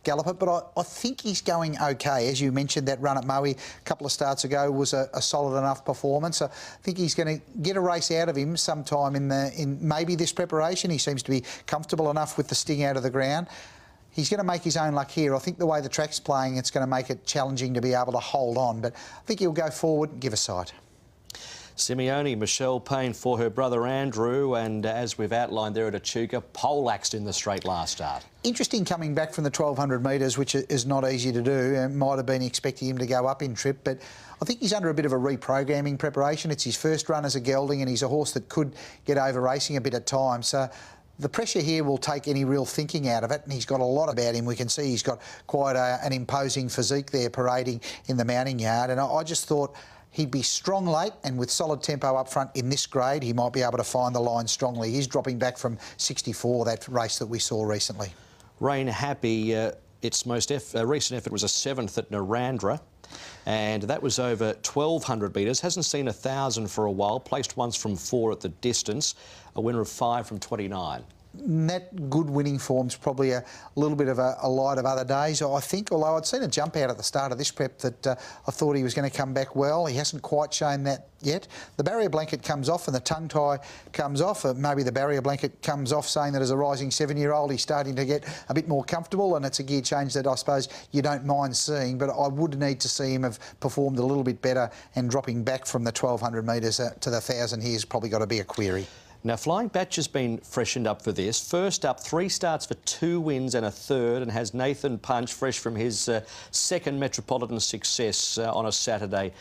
gallop it, but I think he's going okay. As you mentioned, that run at Maui a couple of starts ago was a solid enough performance. I think he's going to get a race out of him sometime in maybe this preparation. He seems to be comfortable enough with the sting out of the ground. He's going to make his own luck here. I think the way the track's playing, it's going to make it challenging to be able to hold on, but I think he'll go forward and give a sight. Simeone, Michelle Payne for her brother Andrew, and as we've outlined there at Echuca, poleaxed in the straight last start. Interesting coming back from the 1200 metres, which is not easy to do, and might have been expecting him to go up in trip, but I think he's under a bit of a reprogramming preparation. It's his first run as a gelding, and he's a horse that could get over racing a bit at times. So the pressure here will take any real thinking out of it, and he's got a lot about him. We can see he's got quite an imposing physique there parading in the mounting yard, and I just thought he'd be strong late, and with solid tempo up front in this grade, he might be able to find the line strongly. He's dropping back from 64, that race that we saw recently. Reine Happy, its most recent effort was a 7th at Narandra, and that was over 1,200 metres. Hasn't seen 1,000 for a while. Placed once from 4 at the distance. A winner of 5 from 29. That good winning form's probably a little bit of a light of other days, I think, although I'd seen a jump out at the start of this prep that I thought he was going to come back well. He hasn't quite shown that yet. The barrier blanket comes off and the tongue tie comes off. Maybe the barrier blanket comes off, saying that as a rising 7-year-old he's starting to get a bit more comfortable, and it's a gear change that I suppose you don't mind seeing, but I would need to see him have performed a little bit better, and dropping back from the 1,200 metres to the 1,000 here's probably got to be a query. Now, Flying Batch has been freshened up for this. First up, 3 starts for 2 wins and a third, and has Nathan Punch fresh from his second Metropolitan success on a Saturday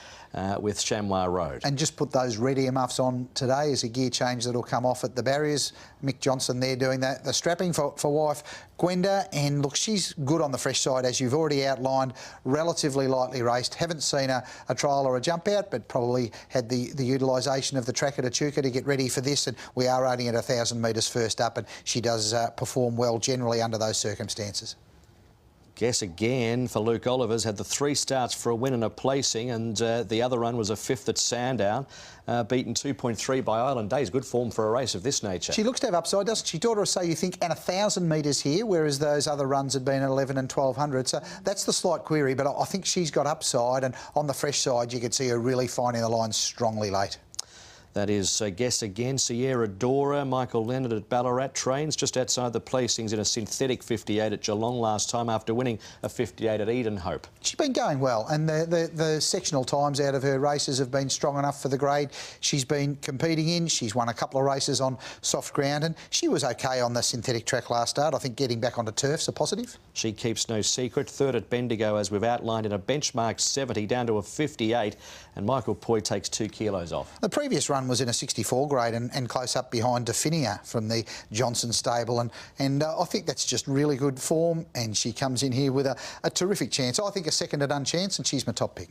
with Chamois Road. And just put those red earmuffs on today as a gear change that'll come off at the barriers. Mick Johnson there doing the strapping for wife Gwenda, and look, she's good on the fresh side, as you've already outlined, relatively lightly raced. Haven't seen a trial or a jump out, but probably had the utilisation of the track at Echuca to get ready for this, and we are only at 1,000 metres first up, and she does perform well generally under those circumstances. Guess again for Luke Olivers, had the 3 starts for a win and a placing, and the other run was a 5th at Sandown, beaten 2.3 by Island Days. Good form for a race of this nature. She looks to have upside, doesn't she? Daughter of Say You Think, and 1,000 metres here, whereas those other runs had been at 11 and 1,200. So that's the slight query, but I think she's got upside, and on the fresh side you could see her really finding the line strongly late. That is, Guess Again, Sierra Dora, Michael Leonard at Ballarat, trains just outside the placings in a synthetic 58 at Geelong last time after winning a 58 at Edenhope. She's been going well, and the sectional times out of her races have been strong enough for the grade she's been competing in. She's won a couple of races on soft ground, and she was okay on the synthetic track last start. I think getting back onto turf's a positive. She keeps no secret. 3rd at Bendigo, as we've outlined, in a benchmark 70 down to a 58, and Michael Poy takes 2 kilos off. The previous run was in a 64 grade and close up behind Definia from the Johnson stable, and I think that's just really good form, and she comes in here with a terrific chance. I think a second to none chance, and she's my top pick.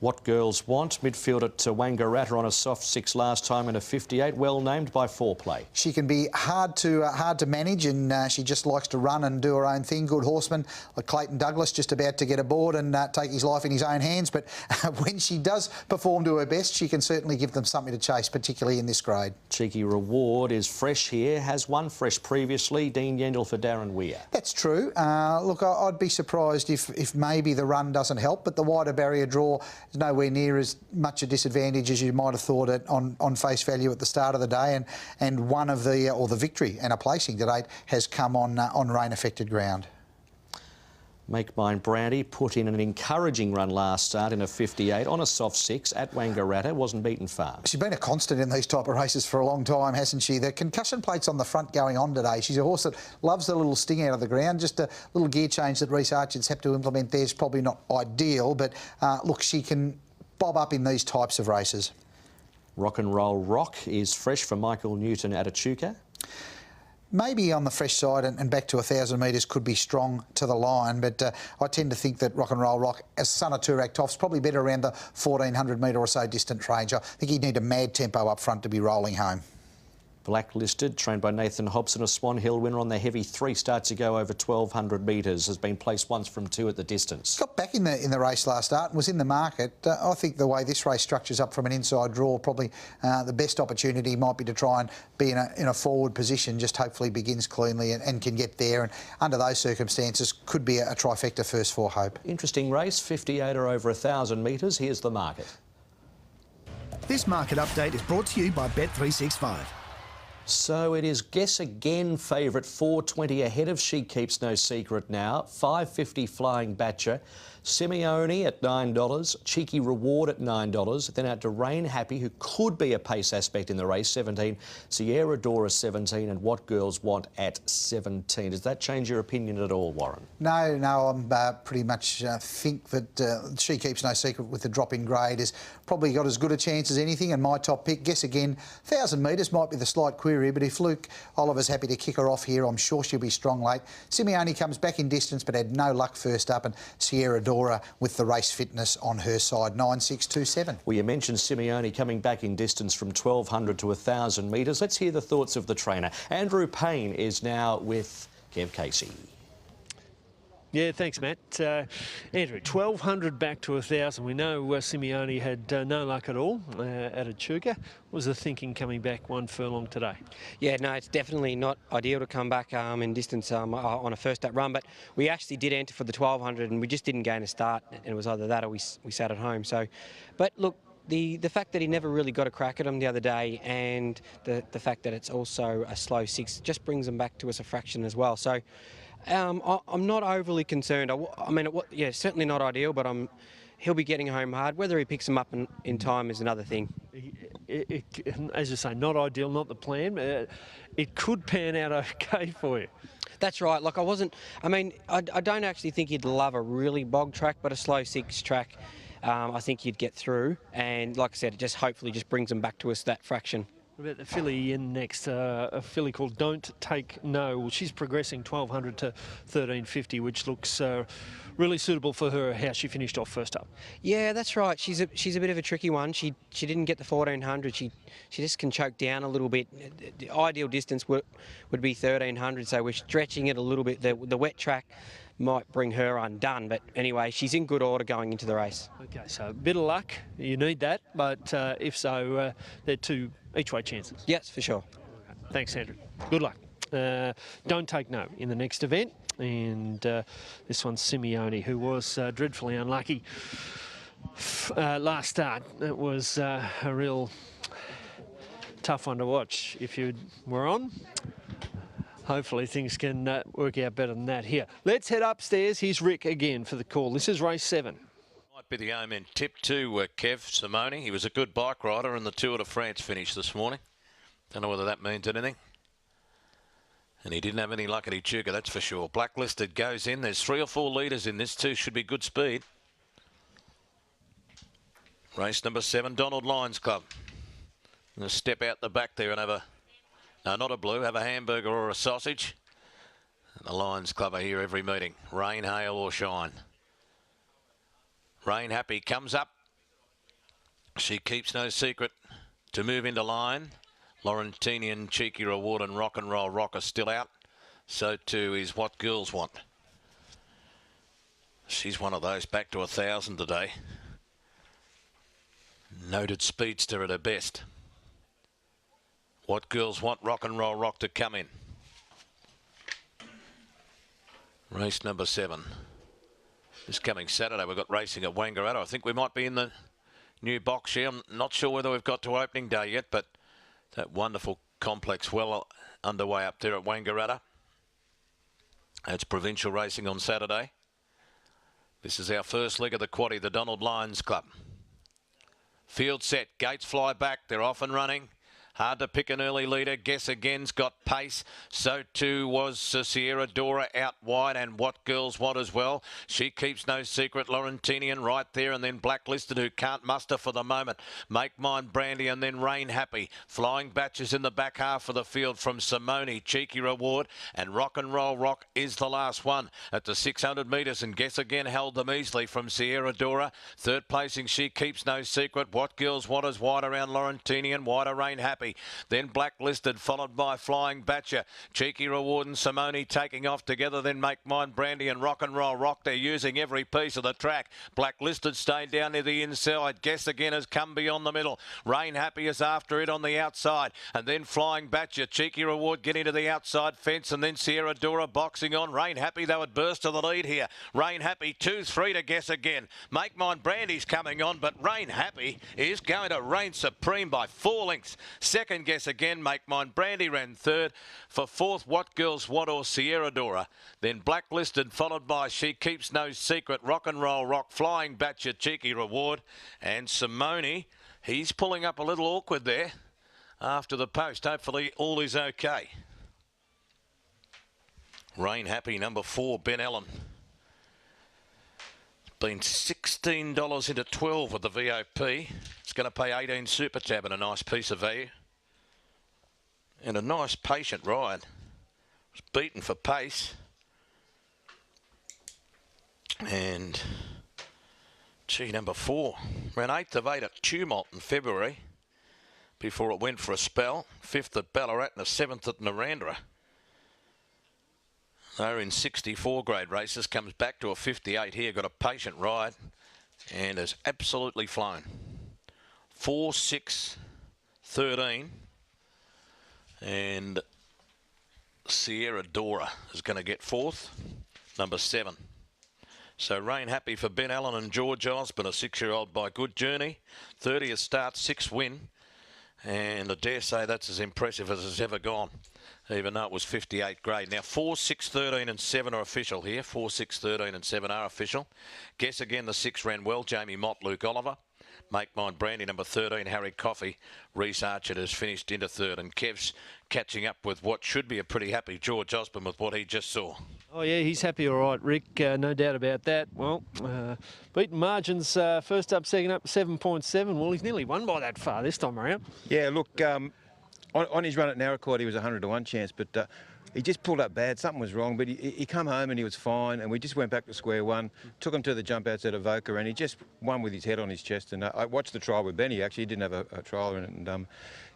What Girls Want, midfield at Wangaratta on a soft 6 last time in a 58, well named by Foreplay. She can be hard to manage, and she just likes to run and do her own thing. Good horseman like Clayton Douglas just about to get aboard and take his life in his own hands, but when she does perform to her best, she can certainly give them something to chase, particularly in this grade. Cheeky Reward is fresh here, has won fresh previously. Dean Yendall for Darren Weir. That's true. Look, I'd be surprised if maybe the run doesn't help, but the wider barrier draw is nowhere near as much a disadvantage as you might have thought it on face value at the start of the day, and one of the victory and a placing to date has come on rain affected ground. Make Mine Brandy put in an encouraging run last start in a 58 on a soft 6 at Wangaratta. Wasn't beaten far. She's been a constant in these type of races for a long time, hasn't she? The concussion plate's on the front going on today. She's a horse that loves the little sting out of the ground. Just a little gear change that Reece Archer's had to implement there is probably not ideal, but look, she can bob up in these types of races. Rock and Roll Rock is fresh for Michael Newton at Echuca. Maybe on the fresh side and back to 1,000 metres could be strong to the line, but I tend to think that Rock and Roll Rock, as son of Turak Toff's, probably better around the 1,400 metre or so distant range. I think he'd need a mad tempo up front to be rolling home. Blacklisted, trained by Nathan Hobson, a Swan Hill winner on the heavy 3 starts ago over 1,200 metres, has been placed once from 2 at the distance. Got back in the race last start and was in the market. I think the way this race structures up from an inside draw, probably the best opportunity might be to try and be in a forward position, just hopefully begins cleanly and can get there, and under those circumstances could be a trifecta first for Hope. Interesting race, 58 or over 1,000 metres. Here's the market. This market update is brought to you by Bet365. So it is Guess Again favourite, 4.20 ahead of She Keeps No Secret now, 5.50 Flying Batcher, Simeone at $9, Cheeky Reward at $9, then out to Reine Happy, who could be a pace aspect in the race, 17, Sierra Dora 17, and What Girls Want at 17. Does that change your opinion at all, Warren? No, I'm pretty much think that She Keeps No Secret with the drop in grade has probably got as good a chance as anything, and my top pick, Guess Again, 1,000 metres might be the slight query, but if Luke Oliver's happy to kick her off here, I'm sure she'll be strong late. Simeone comes back in distance but had no luck first up, and Sierra Dora with the race fitness on her side, 9.627. Well, you mentioned Simeone coming back in distance from 1,200 to 1,000 metres. Let's hear the thoughts of the trainer. Andrew Payne is now with Kev Casey. Yeah, thanks, Matt. Andrew, 1,200 back to 1,000. We know Simeone had no luck at all at Echuca. What was the thinking coming back 1 furlong today? Yeah, no, it's definitely not ideal to come back in distance on a first up run, but we actually did enter for the 1,200 and we just didn't gain a start, and it was either that or we sat at home. So, but look, the fact that he never really got a crack at him the other day, and the fact that it's also a slow 6 just brings him back to us a fraction as well. So I'm not overly concerned. I mean, yeah, certainly not ideal, but he'll be getting home hard. Whether he picks him up in time is another thing. As you say, not ideal, not the plan. It could pan out okay for you. That's right. Like I don't actually think he'd love a really bog track, but a slow 6 track, I think you'd get through. And like I said, it just hopefully just brings him back to us that fraction. What about the filly in next, a filly called Don't Take No? Well, she's progressing 1,200 to 1,350, which looks really suitable for her, how she finished off first up. Yeah, that's right. She's a bit of a tricky one. She didn't get the 1,400. She just can choke down a little bit. The ideal distance would be 1,300, so we're stretching it a little bit. The wet track might bring her undone, but anyway, she's in good order going into the race. Okay, so a bit of luck, you need that, but if so, they're 2 each-way chances. Yes, for sure. Thanks, Andrew. Good luck. Don't Take No in the next event, and this one's Simeone, who was dreadfully unlucky last start. It was a real tough one to watch. If you were on, hopefully things can work out better than that here. Let's head upstairs. Here's Rick again for the call. This is race 7. Might be the Omen tip to Kev Simone. He was a good bike rider in the Tour de France finish this morning. Don't know whether that means anything. And he didn't have any luck at Echuca, that's for sure. Blacklisted goes in. There's 3 or 4 leaders in this too. Should be good speed. Race number 7, Donald Lyons Club. Going to step out the back there and have no, not a blue, have a hamburger or a sausage. And the Lions Club are here every meeting. Rain, hail or shine. Reine Happy comes up. She Keeps No Secret to move into line. Laurentinian, Cheeky Reward and Rock and Roll Rock are still out. So too is What Girls Want. She's one of those back to 1,000 today. Noted speedster at her best. What Girls Want, Rock and Roll Rock to come in. Race number 7. This coming Saturday, we've got racing at Wangaratta. I think we might be in the new box here. I'm not sure whether we've got to opening day yet, but that wonderful complex well underway up there at Wangaratta. It's provincial racing on Saturday. This is our first leg of the quaddie, the Donald Lyons Club. Field set, gates fly back, they're off and running. Hard to pick an early leader. Guess Again's got pace. So too was Sierra Dora out wide, and What Girls Want as well. She Keeps No Secret. Laurentinian right there, and then Blacklisted, who can't muster for the moment. Make Mine Brandy, and then Reine Happy. Flying Batches in the back half of the field from Simone. Cheeky Reward, and Rock and Roll Rock is the last one at the 600 metres, and Guess Again held them easily from Sierra Dora. Third placing, She Keeps No Secret. What Girls Want is wide around Laurentinian, wider Reine Happy. Happy. Then Blacklisted, followed by Flying Batcher. Cheeky Reward and Simone taking off together. Then Make Mine Brandy and Rock and Roll Rock. They're using every piece of the track. Blacklisted stayed down near the inside. Guess Again has come beyond the middle. Reine Happy is after it on the outside. And then Flying Batcher. Cheeky Reward getting to the outside fence. And then Sierra Dora boxing on. Reine Happy, they would burst to the lead here. Reine Happy 2-3 to Guess Again. Make Mine Brandy's coming on, but Reine Happy is going to reign supreme by 4 lengths. Second, Guess Again. Make Mine Brandy ran third. For fourth, What Girls Want or Sierra Dora. Then Blacklisted, followed by She Keeps No Secret, Rock and Roll Rock, Flying Batcher, Cheeky Reward. And Simone, he's pulling up a little awkward there after the post. Hopefully all is okay. Reine Happy, number 4, Ben Allen. Been $16 into 12 with the VOP. It's going to pay 18 Super Tab and a nice piece of value. And a nice patient ride. Was beaten for pace. And gee, number 4 ran 8th of 8 at Tumult in February before it went for a spell. 5th at Ballarat and a 7th at Narrandera. They're in 64 grade races, comes back to a 58 here, got a patient ride and has absolutely flown. 4, 6, 13 and Sierra Dora is going to get 4th, number 7. So Reine Happy for Ben Allen and George Osborne, a 6-year-old by Good Journey. 30th start, 6th win. And I dare say that's as impressive as it's ever gone, even though it was 58 grade. Now 4, 6, 13 and 7 are official here. 4, 6, 13 and 7 are official. Guess Again, the 6 ran well. Jamie Mott, Luke Oliver. Make Mine Brandy, number 13, Harry Coffey. Reese Archer has finished into 3rd. And Kev's catching up with what should be a pretty happy George Osborne with what he just saw. Oh, yeah, he's happy all right, Rick. No doubt about that. Well, beaten margins, first up, second up, 7.7. Well, he's nearly won by that far this time around. Yeah, look, on his run at Narracourt, he was 100 to 1 chance, but he just pulled up bad. Something was wrong, but he come home and he was fine, and we just went back to square one, took him to the jump outs at Avoca, and he just won with his head on his chest. And I watched the trial with Benny, actually. He didn't have a trial in it, and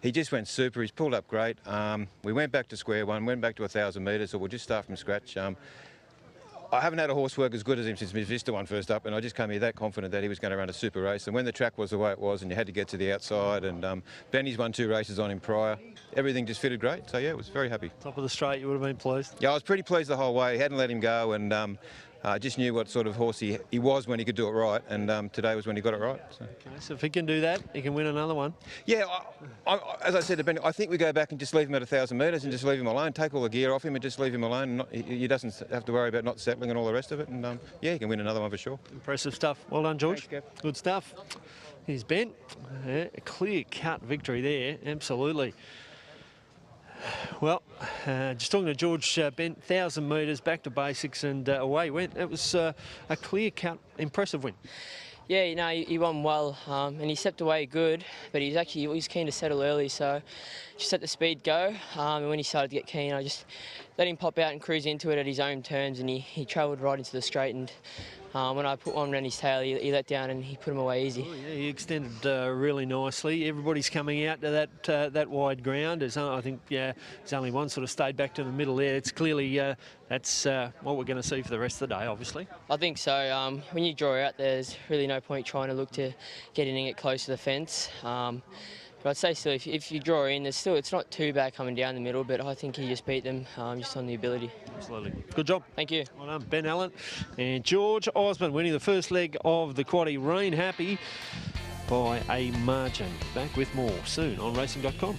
he just went super. He's pulled up great. We went back to square one, went back to 1,000 metres, so we'll just start from scratch. I haven't had a horse work as good as him since Miss Vista won first up, and I just came here that confident that he was going to run a super race. And when the track was the way it was and you had to get to the outside, and Benny's won 2 races on him prior, everything just fitted great. So, yeah, I was very happy. Top of the straight, you would have been pleased? Yeah, I was pretty pleased the whole way. He hadn't let him go, and I just knew what sort of horse he was when he could do it right, and today was when he got it right. So. Okay, so if he can do that, he can win another one. Yeah, as I said to Benny, I think we go back and just leave him at 1,000 metres and just leave him alone, take all the gear off him and just leave him alone. He doesn't have to worry about not settling and all the rest of it, and yeah, he can win another one for sure. Impressive stuff. Well done, George. Thanks, Kev. Good stuff. Here's Ben. A clear-cut victory there, absolutely. Well, just talking to George Bent, 1,000 metres, back to basics, and away he went. It was a clear-cut, impressive win. Yeah, you know, he won well, and he stepped away good, but he's keen to settle early, so just let the speed go. And when he started to get keen, I just let him pop out and cruise into it at his own terms, and he travelled right into the straight. And when I put one around his tail, he let down and he put him away easy. Oh, yeah, he extended really nicely. Everybody's coming out to that wide ground. I think there's only one sort of stayed back to the middle there. It's clearly that's what we're going to see for the rest of the day, obviously. I think so. When you draw out, there's really no point trying to look to getting it close to the fence. But I'd say still, if you draw in, it's not too bad coming down the middle, but I think he just beat them just on the ability. Absolutely. Good job. Thank you. Well done, Ben Allen. And George Osborne winning the first leg of the quaddie. Reine Happy by a margin. Back with more soon on racing.com.